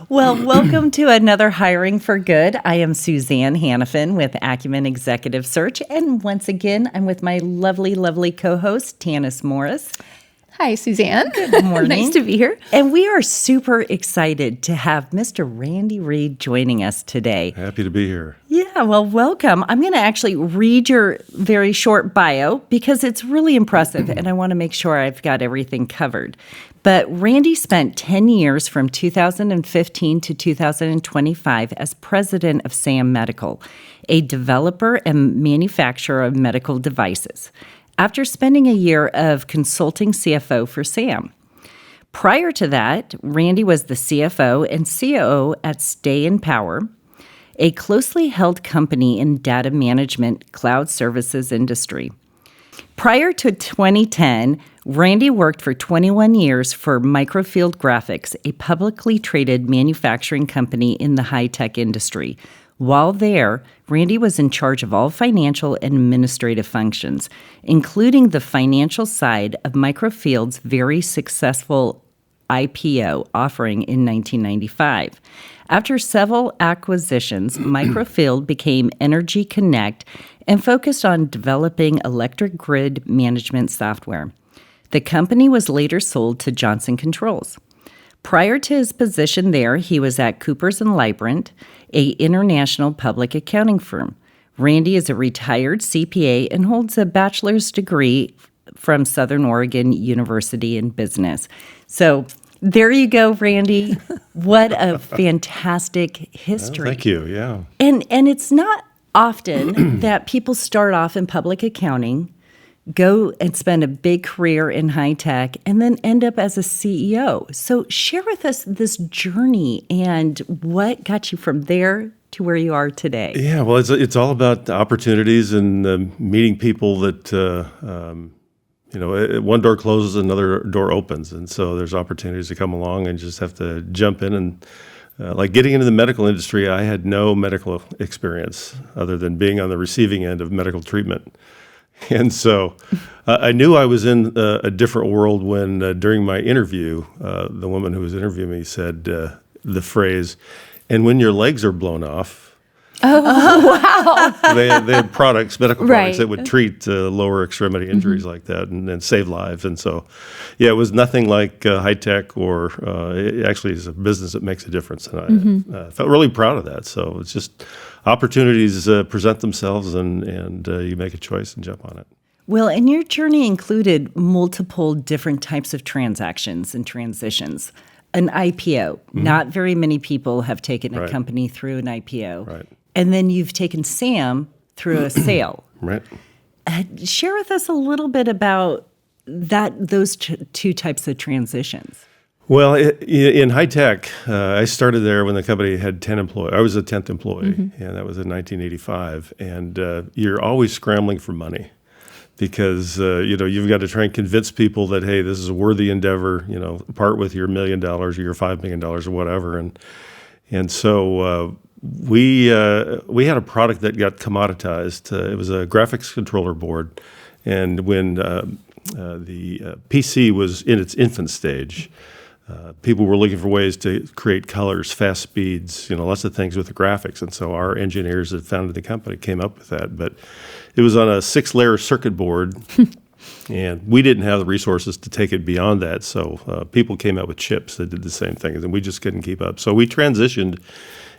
Well, welcome to another Hiring for Good. I am Suzanne Hanifin with Acumen Executive Search. And once again, I'm with my lovely, lovely co-host, Tanis Morris. Hi, Suzanne. Good morning. Nice to be here. And we are super excited to have Mr. Randy Reed joining us today. Happy to be here. Yeah, well, welcome. I'm going to actually read your very short bio because it's really impressive, and I want to make sure I've got everything covered. But Randy spent 10 years from 2015 to 2025 as president of SAM Medical, a developer and manufacturer of medical devices, after spending a year of consulting CFO for SAM. Prior to that, Randy was the CFO and COO at Stay in Power, a closely held company in data management cloud services industry. Prior to 2010, Randy worked for 21 years for Microfield Graphics, a publicly traded manufacturing company in the high-tech industry. While there, Randy was in charge of all financial and administrative functions, including the financial side of Microfield's very successful IPO offering in 1995. After several acquisitions, Microfield became Energy Connect and focused on developing electric grid management software. The company was later sold to Johnson Controls. Prior to his position there, he was at Coopers & Lybrand, an international public accounting firm. Randy is a retired CPA and holds a bachelor's degree from Southern Oregon University in business. So there you go, Randy. What a fantastic history. Thank you, yeah. And it's not often that people start off in public accounting, go and spend a big career in high tech, and then end up as a CEO. So share with us this journey and what got you from there to where you are today. Yeah, well, it's all about opportunities and meeting people that, one door closes, another door opens. And so there's opportunities to come along and just have to jump in. And like getting into the medical industry, I had no medical experience other than being on the receiving end of medical treatment. And so I knew I was in a different world when during my interview, the woman who was interviewing me said the phrase, "And when your legs are blown off." Oh, wow. They had medical products Right. that would treat lower extremity injuries like that and save lives. And so, yeah, it was nothing like high tech or it actually is a business that makes a difference. And I felt really proud of that. So it's just opportunities present themselves and you make a choice and jump on it. Well, and your journey included multiple different types of transactions and transitions. An IPO. Not very many people have taken a company through an IPO. Right. And then you've taken SAM through a sale. Right. Share with us a little bit about those two types of transitions. Well, in high tech, I started there when the company had 10 employees. I was the 10th employee, and that was in 1985. And you're always scrambling for money because, you've got to try and convince people that, hey, this is a worthy endeavor, part with your $1 million or your $5 million or whatever. And so we had a product that got commoditized. It was a graphics controller board. And when the PC was in its infant stage, people were looking for ways to create colors, fast speeds, lots of things with the graphics. And so our engineers that founded the company came up with that. But it was on a 6-layer circuit board, and we didn't have the resources to take it beyond that. So people came out with chips that did the same thing, and we just couldn't keep up. So we transitioned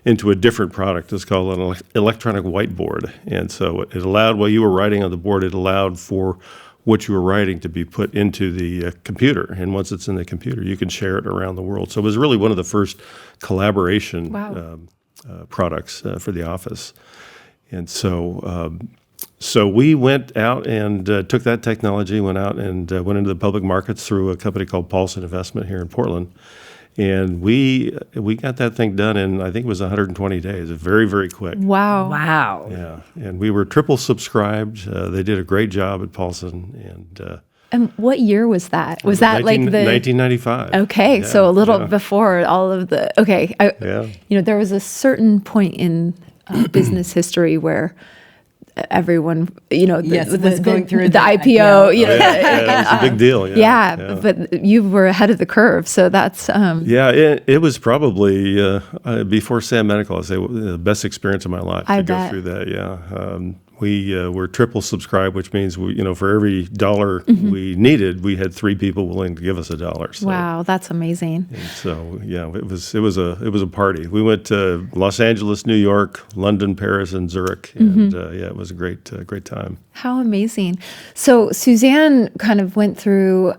into a different product. It's called an electronic whiteboard. And so it allowed, while you were writing on the board, it allowed for what you were writing to be put into the computer. And once it's in the computer, you can share it around the world. So it was really one of the first collaboration products for the office. And so we went out and took that technology, went out and went into the public markets through a company called Paulson Investment here in Portland. And we got that thing done in, I think it was 120 days, very, very quick. Wow. Yeah, and we were triple subscribed. They did a great job at Paulson. And what year was that? Was that like the 1995? Okay, so a little before all of the. Okay, there was a certain point in business history where everyone, was going through the IPO. It was a big deal. Yeah, but you were ahead of the curve, so that's it was probably before Sam Medical. I'd say the best experience of my life to go through that. Yeah, we were triple subscribed, which means for every dollar we needed, we had 3 people willing to give us $1. So, wow, that's amazing. and so it was a party. We went to Los Angeles, New York, London, Paris, and Zurich, and it was a great time. How amazing. So Suzanne kind of went through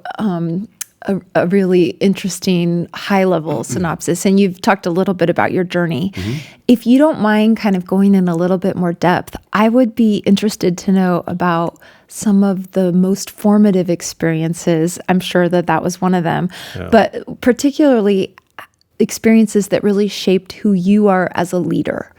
a really interesting high-level synopsis, and you've talked a little bit about your journey. If you don't mind kind of going in a little bit more depth, I would be interested to know about some of the most formative experiences. I'm sure that was one of them, but particularly experiences that really shaped who you are as a leader.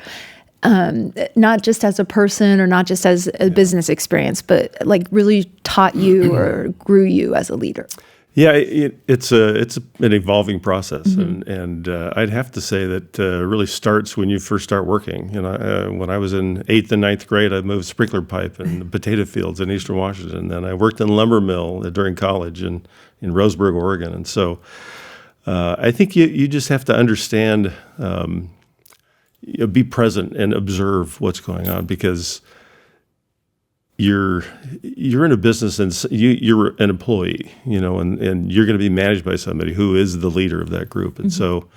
Not just as a person or not just as a business experience, but like really taught you or grew you as a leader. Yeah, it's an evolving process, and I'd have to say that it really starts when you first start working. When I was in 8th and 9th grade, I moved sprinkler pipe in the potato fields in Eastern Washington. Then I worked in a lumber mill during college in Roseburg, Oregon. And so I think you just have to understand, be present and observe what's going on, because you're in a business and you're an employee, and you're going to be managed by somebody who is the leader of that group. And so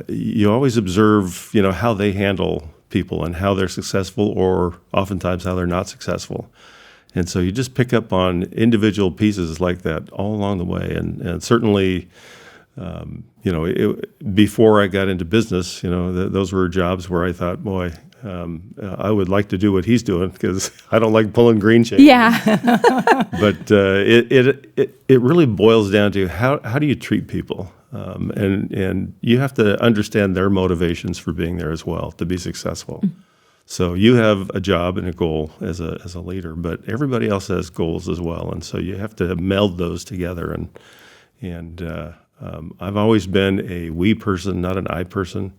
you always observe, how they handle people and how they're successful, or oftentimes how they're not successful. And so you just pick up on individual pieces like that all along the way. And certainly, before I got into business, those were jobs where I thought, boy, I would like to do what he's doing, because I don't like pulling green chains. Yeah. But it really boils down to how do you treat people, and you have to understand their motivations for being there as well to be successful. So you have a job and a goal as a leader, but everybody else has goals as well, and so you have to meld those together. And I've always been a we person, not an I person.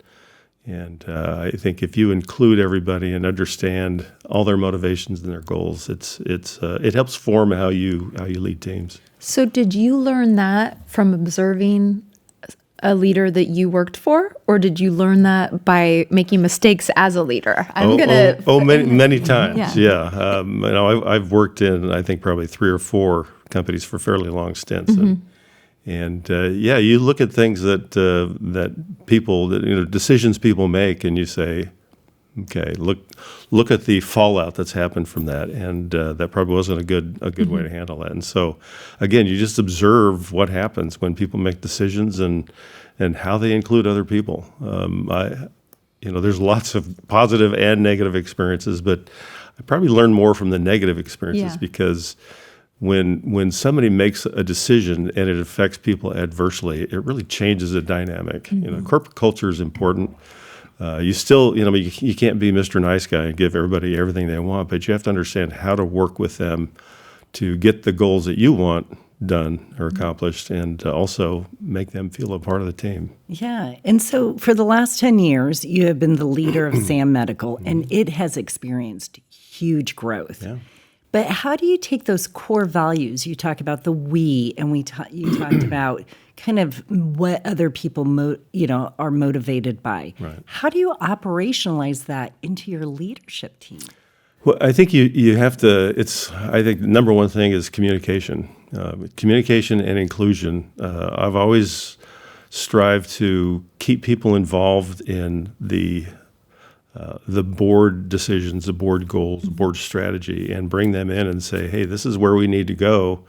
And I think if you include everybody and understand all their motivations and their goals, it helps form how you lead teams. So did you learn that from observing a leader that you worked for, or did you learn that by making mistakes as a leader? Many times. Yeah. I've worked in, I think, probably 3 or 4 companies for fairly long stints. And you look at things that people, decisions people make, and you say, okay, look at the fallout that's happened from that, and that probably wasn't a good way to handle that. And so, again, you just observe what happens when people make decisions and how they include other people. There's lots of positive and negative experiences, but I probably learned more from the negative experiences because when somebody makes a decision and it affects people adversely, it really changes the dynamic. Corporate culture is important. You still, you can't be Mr. Nice Guy and give everybody everything they want, but you have to understand how to work with them to get the goals that you want done or accomplished, and to also make them feel a part of the team. Yeah. And so for the last 10 years, you have been the leader of Sam Medical, and it has experienced huge growth. Yeah. But how do you take those core values? You talk about the we, and you talked about kind of what other people are motivated by. Right. How do you operationalize that into your leadership team? Well, I think you have to. I think the number one thing is communication, communication and inclusion. I've always strived to keep people involved in the board decisions, the board goals, the board strategy, and bring them in and say, hey, this is where we need to go.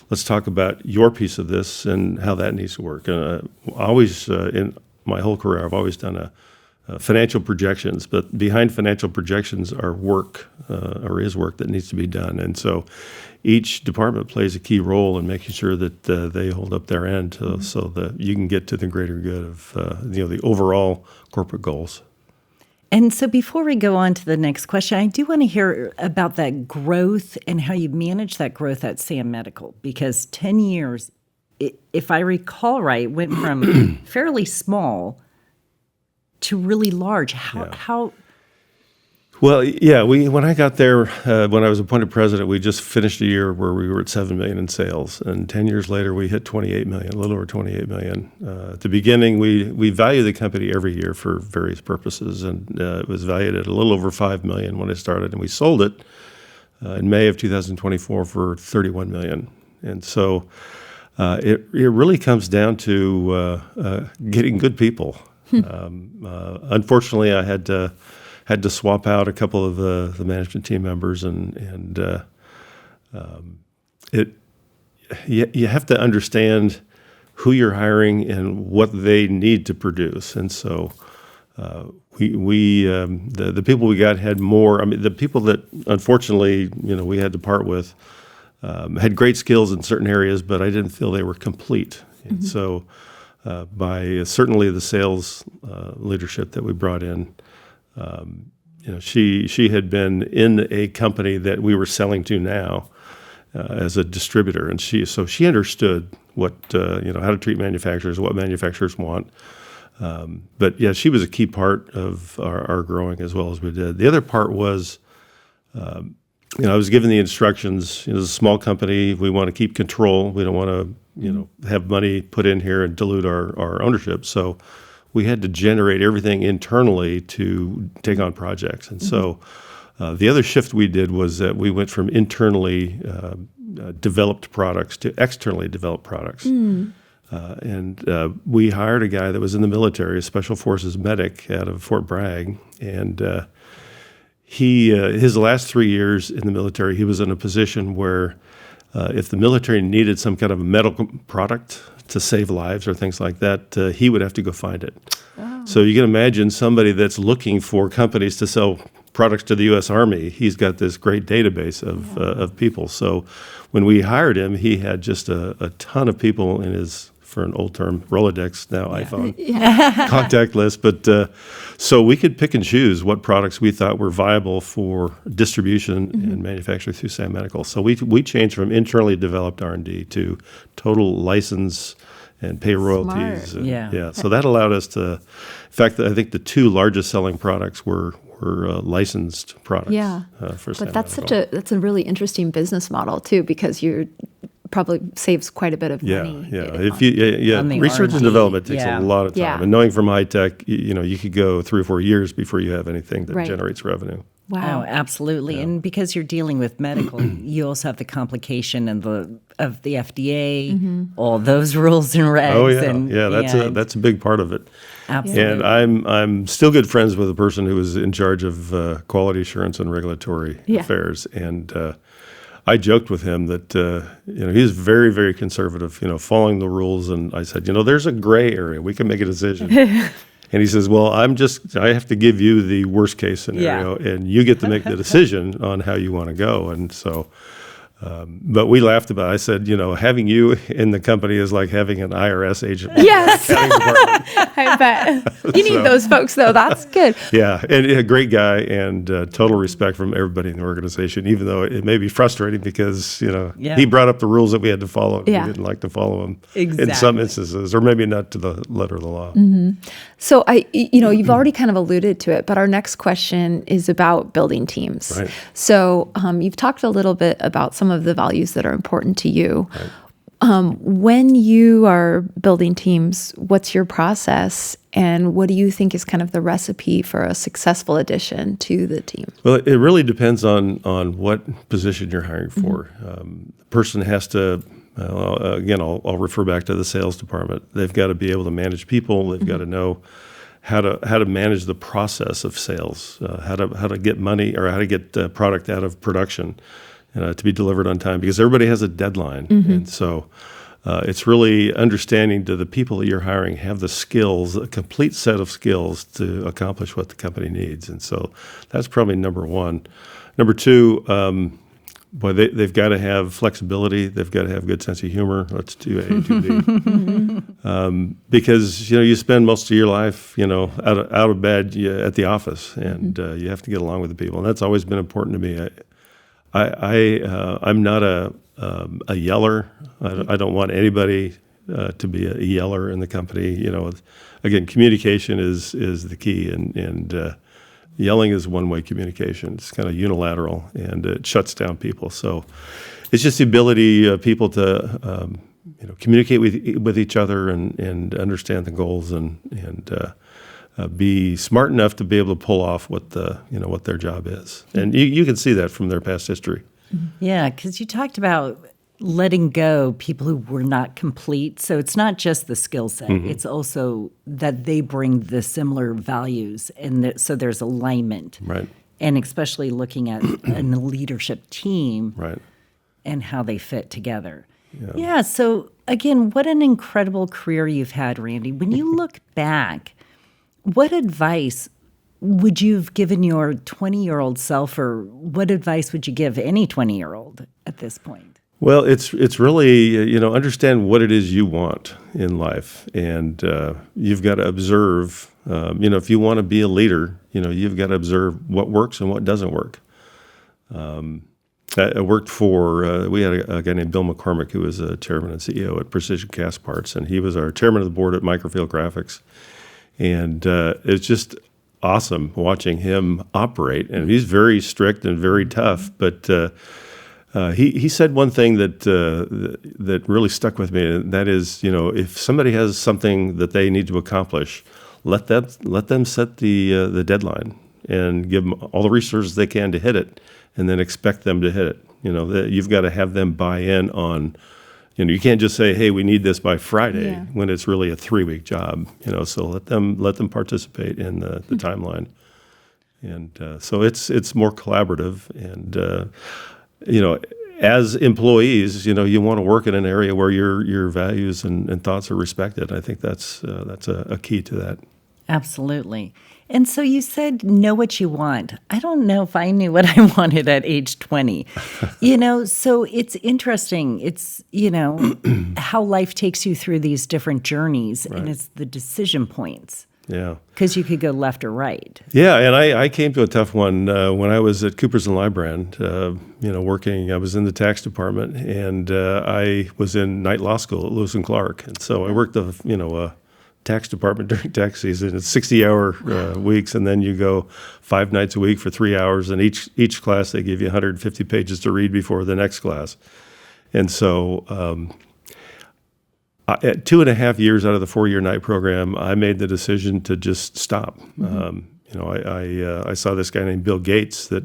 Let's talk about your piece of this and how that needs to work. And always, in my whole career, I've always done financial projections, but behind financial projections are work, or is work that needs to be done. And so each department plays a key role in making sure that they hold up their end so that you can get to the greater good of the overall corporate goals. And so before we go on to the next question, I do want to hear about that growth and how you manage that growth at Sam Medical, because 10 years, if I recall right, went from fairly small to really large. How? Well, yeah, when I got there, when I was appointed president, we just finished a year where we were at $7 million in sales, and 10 years later we hit $28 million, a little over $28 million. At the beginning, we value the company every year for various purposes, and it was valued at a little over $5 million when I started, and we sold it in May of 2024 for $31 million. And so it really comes down to getting good people. Unfortunately, I had to swap out a couple of the management team members, and you have to understand who you're hiring and what they need to produce. And so the people we got had more. I mean, the people that unfortunately we had to part with had great skills in certain areas, but I didn't feel they were complete. And so by certainly the sales leadership that we brought in. She had been in a company that we were selling to now as a distributor, and she understood what how to treat manufacturers, what manufacturers want. But yeah, she was a key part of our growing as well as we did. The other part was, I was given the instructions. As a small company, we want to keep control. We don't want to have money put in here and dilute our ownership. So we had to generate everything internally to take on projects. And so the other shift we did was that we went from internally developed products to externally developed products. And we hired a guy that was in the military, a Special Forces medic out of Fort Bragg. And his last 3 years in the military, he was in a position where if the military needed some kind of a medical product to save lives or things like that, he would have to go find it. Wow. So you can imagine somebody that's looking for companies to sell products to the U.S. Army. He's got this great database of people. So when we hired him, he had just a ton of people in his, for an old term, Rolodex, now iPhone, contact list. But so we could pick and choose what products we thought were viable for distribution and manufacture through Sam Medical. So we changed from internally developed R&D to total license and pay royalties. And, so that allowed us to, in fact, I think the two largest selling products were licensed products. For Sam But Medical. that's a really interesting business model too, because you're probably saves quite a bit of money. Research and development takes a lot of time. Yeah. And knowing from high tech, you could go 3 or 4 years before you have anything that generates revenue. Wow. Oh, absolutely. Yeah. And because you're dealing with medical, you also have the complication of the FDA, all those rules and regs. Oh yeah, that's a big part of it. Absolutely. And I'm still good friends with a person who was in charge of quality assurance and regulatory affairs, and I joked with him that he's very, very conservative, following the rules. And I said, there's a gray area. We can make a decision. And he says, well, I have to give you the worst case scenario, and you get to make the decision on how you want to go. And so, but we laughed about it. I said, having you in the company is like having an IRS agent. Yes. I bet. You need those folks, though. That's good. Yeah, and a great guy, and total respect from everybody in the organization, even though it may be frustrating because, he brought up the rules that we had to follow, and we didn't like to follow them in some instances, or maybe not to the letter of the law. So you've already kind of alluded to it, but our next question is about building teams. Right. So you've talked a little bit about some of the values that are important to you. Right. When you are building teams, what's your process, and what do you think is kind of the recipe for a successful addition to the team? Well, it really depends on what position you're hiring for. The person has to, again, I'll refer back to the sales department. They've got to be able to manage people. They've got to know how to manage the process of sales, how to get money or how to get product out of production to be delivered on time, because everybody has a deadline. And so it's really understanding, do the people that you're hiring have the skills, a complete set of skills to accomplish what the company needs. And so that's probably number one. Number two, they've got to have flexibility. They've got to have a good sense of humor. Let's do A to B. Because, you spend most of your life, out of bed at the office, and you have to get along with the people. And that's always been important to me. I'm not a yeller. I don't want anybody to be a yeller in the company. Again, communication is the key, and Yelling is one-way communication. It's kind of unilateral, and it shuts down people. So it's just the ability of people to communicate with each other and understand the goals and be smart enough to be able to pull off what their job is. And you can see that from their past history. Yeah, because you talked about letting go people who were not complete. So it's not just the skill set. It's also that they bring the similar values, and so there's alignment. Right. And especially looking at a leadership team Right. and how they fit together. Yeah, so again, what an incredible career you've had, Randy. When you look back, what advice would you have given your 20-year-old self, or what advice would you give any 20-year-old at this point? Well, it's really, understand what it is you want in life. And you've got to observe, if you want to be a leader, you've got to observe what works and what doesn't work. I worked for, we had a guy named Bill McCormick, who was a chairman and CEO at Precision Cast Parts, and he was our chairman of the board at Microfield Graphics. And it's just awesome watching him operate. And he's very strict and very tough, but he said one thing that really stuck with me, and that is, if somebody has something that they need to accomplish, let them set the deadline and give them all the resources they can to hit it, and then expect them to hit it. You've got to have them buy in on. You can't just say, "Hey, we need this by Friday," when it's really a 3-week job. So let them participate in the timeline, and so it's more collaborative. And as employees, you want to work in an area where your values and thoughts are respected. I think that's a key to that. Absolutely. And so you said, know what you want. I don't know if I knew what I wanted at age 20. So it's interesting. It's, how life takes you through these different journeys, and it's the decision points. Yeah. Because you could go left or right. Yeah, and I came to a tough one when I was at Coopers & Lybrand, working. I was in the tax department, and I was in night law school at Lewis & Clark. And so I worked a tax department during tax season. It's 60-hour weeks, and then you go 5 nights a week for 3 hours, and each class they give you 150 pages to read before the next class. And so at 2.5 years out of the 4-year night program, I made the decision to just stop. I saw this guy named Bill Gates that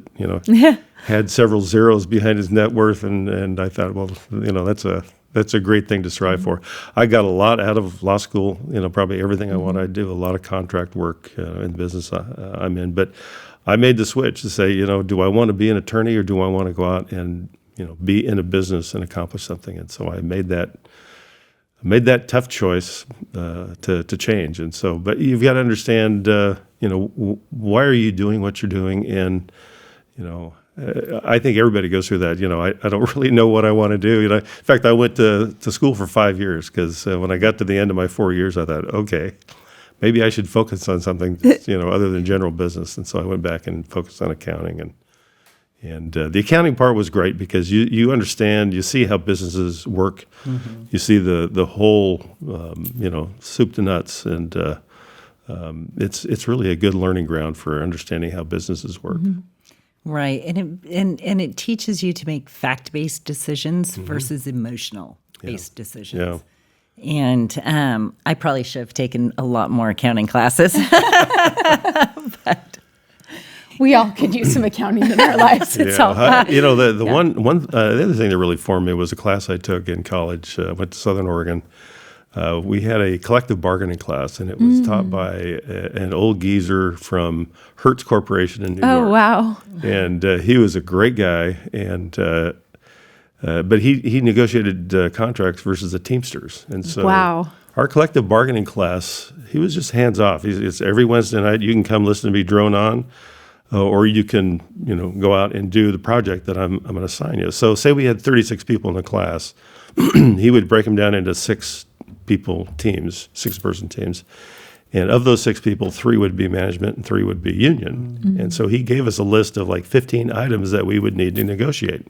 had several zeros behind his net worth, and I thought, well, that's a great thing to strive for. I got a lot out of law school, probably everything I wanted to do, a lot of contract work in the business I'm in. But I made the switch to say, do I want to be an attorney, or do I want to go out and be in a business and accomplish something? And so I made that tough choice to change. And so, but you've got to understand, why are you doing what you're doing? And, I think everybody goes through that. I don't really know what I want to do. In fact, I went to school for 5 years because when I got to the end of my 4 years, I thought, okay, maybe I should focus on something, other than general business. And so I went back and focused on accounting. And the accounting part was great because you understand, you see how businesses work. Mm-hmm. You see the whole, soup to nuts. And it's really a good learning ground for understanding how businesses work. Mm-hmm. Right, and it teaches you to make fact-based decisions versus emotional-based decisions. Yeah. And I probably should have taken a lot more accounting classes. But we all could use some accounting in our lives. It's all. The other thing that really formed me was a class I took in college. I went to Southern Oregon. We had a collective bargaining class, and it was taught by an old geezer from Hertz Corporation in New York. Oh, wow. And he was a great guy, and but he negotiated contracts versus the Teamsters. And so our collective bargaining class, he was just hands off. It's every Wednesday night, you can come listen to me drone on, or you can go out and do the project that I'm going to assign you. So say we had 36 people in the class. He would break them down into 6-person teams. And of those 6 people, 3 would be management and 3 would be union. Mm-hmm. And so he gave us a list of like 15 items that we would need to negotiate.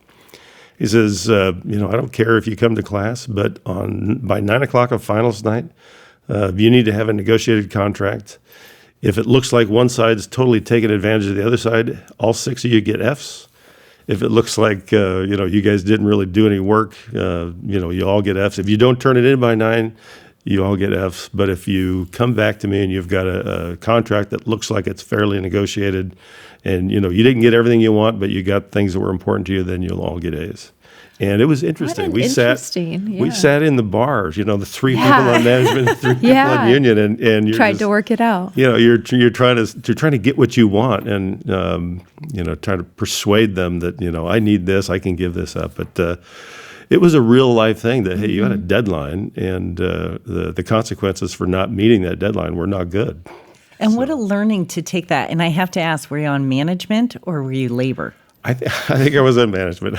He says, I don't care if you come to class, but by 9 o'clock of finals night, you need to have a negotiated contract If it looks like one side's totally taking advantage of the other side, all 6 of you get Fs. If it looks like you guys didn't really do any work, you all get Fs. If you don't turn it in by 9, you all get Fs. But if you come back to me and you've got a contract that looks like it's fairly negotiated, and you didn't get everything you want, but you got things that were important to you, then you'll all get A's. And it was interesting. We sat in the bars, the 3 people on management, and 3 people on union, and you're tried to work it out. You're trying to get what you want, and trying to persuade them that I need this, I can give this up. But it was a real life thing that hey, you had a deadline, and the consequences for not meeting that deadline were not good. And what a learning to take that. And I have to ask, were you on management or were you labor? I think I was in management.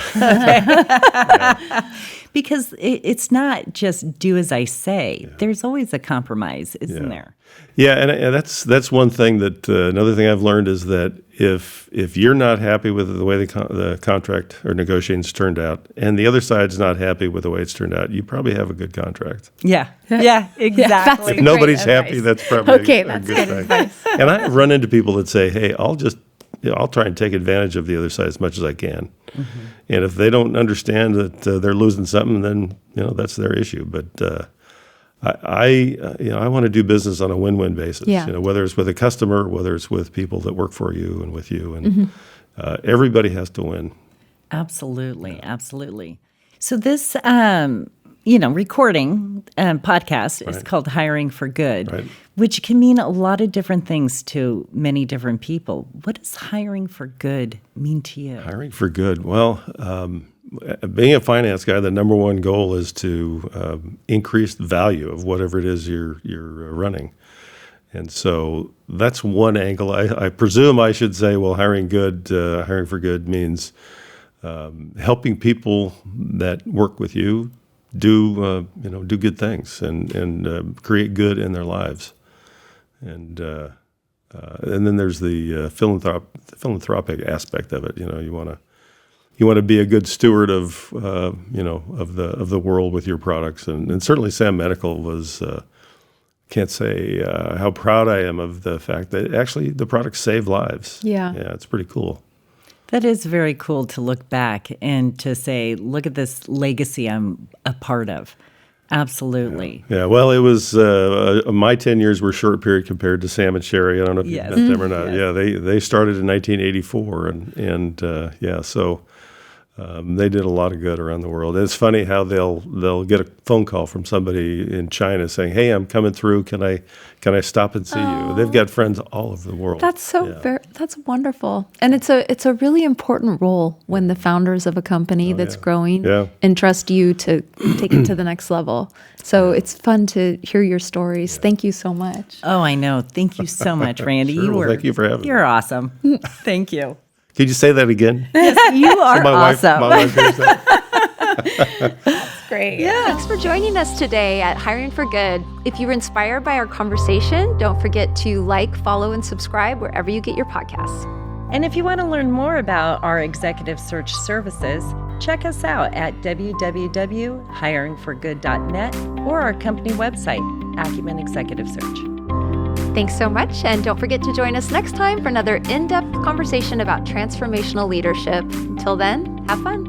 Because it's not just do as I say. Yeah. There's always a compromise, isn't there? Yeah, and that's one thing that another thing I've learned is that if you're not happy with the way the contract or negotiations turned out, and the other side's not happy with the way it's turned out, you probably have a good contract. Yeah, exactly. If nobody's happy, that's probably that's good good advice. And I run into people that say, "Hey, I'll try and take advantage of the other side as much as I can." Mm-hmm. And if they don't understand that they're losing something, then that's their issue. But I want to do business on a win-win basis. Yeah. Whether it's with a customer, whether it's with people that work for you and with you, and everybody has to win. Absolutely. So this, recording podcast is called Hiring for Good, which can mean a lot of different things to many different people. What does hiring for good mean to you? Hiring for good. Well, being a finance guy, the number one goal is to increase the value of whatever it is you're running. And so that's one angle. I presume I should say, well, hiring for good means helping people that work with you do good things and create good in their lives. And then there's the philanthropic aspect of it. You want to be a good steward of the world with your products, and certainly Sam Medical was. Can't say how proud I am of the fact that actually the products save lives. Yeah, it's pretty cool. That is very cool to look back and to say, look at this legacy I'm a part of. Absolutely. Yeah. Well, it was my 10 years were short period compared to Sam and Sherry. I don't know if you met them or not. Yes. Yeah, they started in 1984, and so they did a lot of good around the world. And it's funny how they'll get a phone call from somebody in China saying, "Hey, I'm coming through. Can I stop and see you?" They've got friends all over the world. That's that's wonderful, and it's a really important role when the founders of a company that's growing entrust you to take it to the next level. So it's fun to hear your stories. Thank you so much. Oh, I know. Thank you so much, Randy. Sure. Thank you for having me. You're awesome. Thank you. Could you say that again? Yes, you are awesome. My wife hears that. That's great. Yeah. Thanks for joining us today at Hiring for Good. If you were inspired by our conversation, don't forget to like, follow, and subscribe wherever you get your podcasts. And if you want to learn more about our executive search services, check us out at www.hiringforgood.net or our company website, Acumen Executive Search. Thanks so much, and don't forget to join us next time for another in-depth conversation about transformational leadership. Until then, have fun.